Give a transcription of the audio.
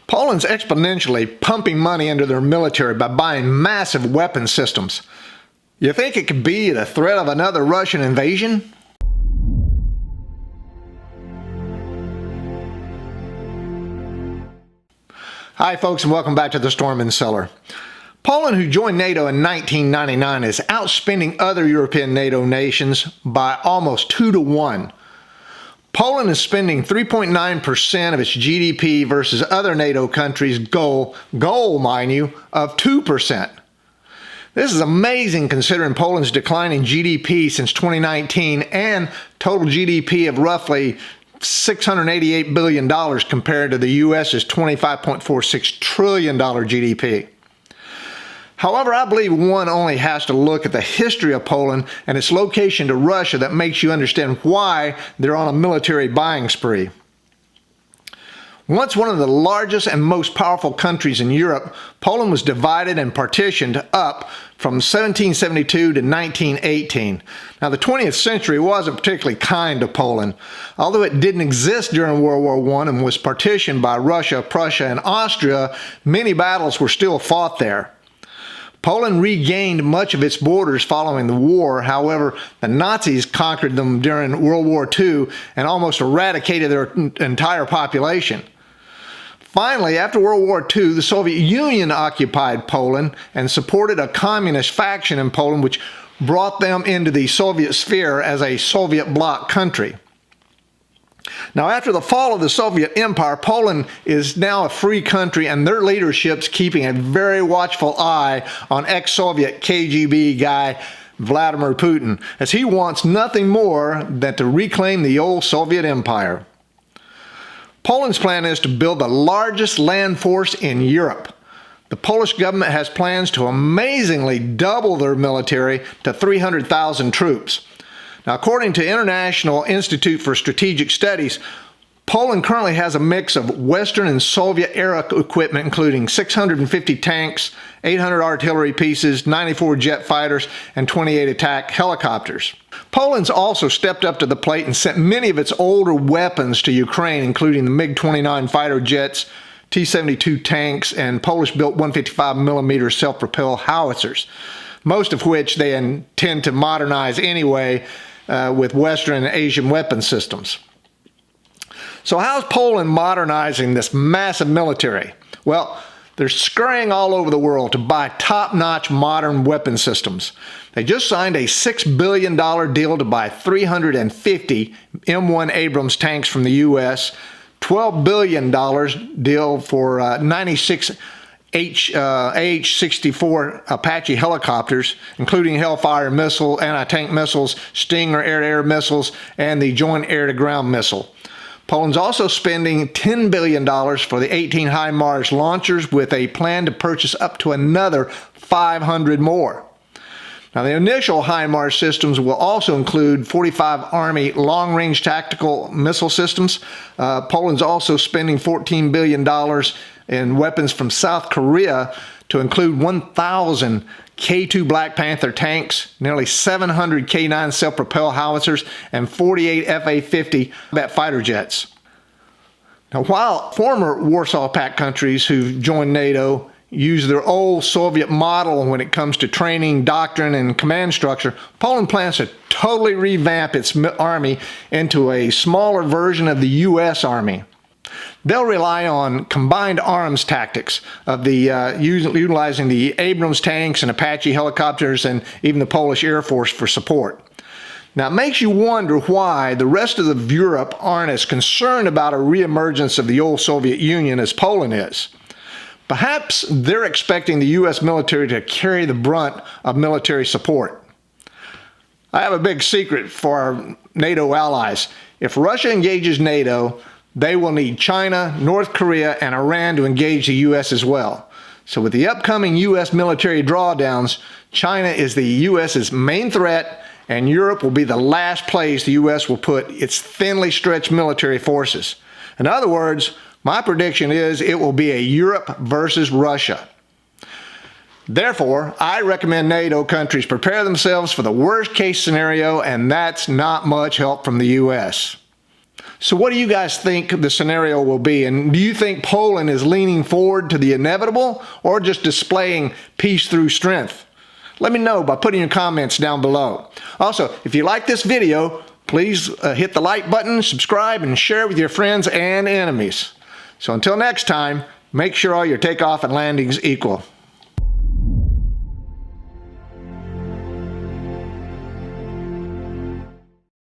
Poland's exponentially pumping money into their military by buying massive weapon systems. You think it could be the threat of another Russian invasion? Hi folks, and welcome back to the Storm and Cellar. Poland, who joined NATO in 1999, is outspending other European NATO nations by almost 2 to 1. Poland is spending 3.9% of its GDP versus other NATO countries' goal, mind you, of 2%. This is amazing considering Poland's decline in GDP since 2019 and total GDP of roughly $688 billion compared to the U.S.'s $25.46 trillion GDP. However, I believe one only has to look at the history of Poland and its location to Russia that makes you understand why they're on a military buying spree. Once one of the largest and most powerful countries in Europe, Poland was divided and partitioned up from 1772 to 1918. Now, the 20th century wasn't particularly kind to Poland. Although it didn't exist during World War I and was partitioned by Russia, Prussia, and Austria, many battles were still fought there. Poland regained much of its borders following the war. However, the Nazis conquered them during World War II and almost eradicated their entire population. Finally, after World War II, the Soviet Union occupied Poland and supported a communist faction in Poland, which brought them into the Soviet sphere as a Soviet bloc country. Now, after the fall of the Soviet Empire, Poland is now a free country, and their leadership's keeping a very watchful eye on ex-Soviet KGB guy Vladimir Putin, as he wants nothing more than to reclaim the old Soviet Empire. Poland's plan is to build the largest land force in Europe. The Polish government has plans to amazingly double their military to 300,000 troops. Now, according to International Institute for Strategic Studies, Poland currently has a mix of Western and Soviet-era equipment, including 650 tanks, 800 artillery pieces, 94 jet fighters, and 28 attack helicopters. Poland's also stepped up to the plate and sent many of its older weapons to Ukraine, including the MiG-29 fighter jets, T-72 tanks, and Polish-built 155mm self-propelled howitzers, most of which they intend to modernize anyway with Western and Asian weapon systems. So how's Poland modernizing this massive military? Well, they're scurrying all over the world to buy top-notch modern weapon systems. They just signed a $6 billion deal to buy 350 M1 Abrams tanks from the U.S., $12 billion deal for 96 AH-64 Apache helicopters, including Hellfire missile, anti-tank missiles, Stinger air-to-air missiles, and the Joint Air-to-Ground missile. Poland's also spending $10 billion for the 18 HIMARS launchers, with a plan to purchase up to another 500 more. Now, the initial HIMARS systems will also include 45 Army long-range tactical missile systems. Poland's also spending $14 billion in weapons from South Korea, to include 1,000 K2 Black Panther tanks, nearly 700 K9 self-propelled howitzers, and 48 FA-50 combat fighter jets. Now, while former Warsaw Pact countries who joined NATO use their old Soviet model when it comes to training, doctrine, and command structure, Poland plans to totally revamp its army into a smaller version of the U.S. Army. They'll rely on combined arms tactics of utilizing the Abrams tanks and Apache helicopters and even the Polish Air Force for support. Now, it makes you wonder why the rest of Europe aren't as concerned about a reemergence of the old Soviet Union as Poland is. Perhaps they're expecting the U.S. military to carry the brunt of military support. I have a big secret for our NATO allies. If Russia engages NATO, they will need China, North Korea, and Iran to engage the U.S. as well. So with the upcoming U.S. military drawdowns, China is the U.S.'s main threat, and Europe will be the last place the U.S. will put its thinly stretched military forces. In other words, my prediction is it will be a Europe versus Russia. Therefore, I recommend NATO countries prepare themselves for the worst case scenario, and that's not much help from the U.S. So what do you guys think the scenario will be? And do you think Poland is leaning forward to the inevitable or just displaying peace through strength? Let me know by putting your comments down below. Also, if you like this video, please hit the like button, subscribe, and share it with your friends and enemies. So until next time, make sure all your takeoff and landings equal.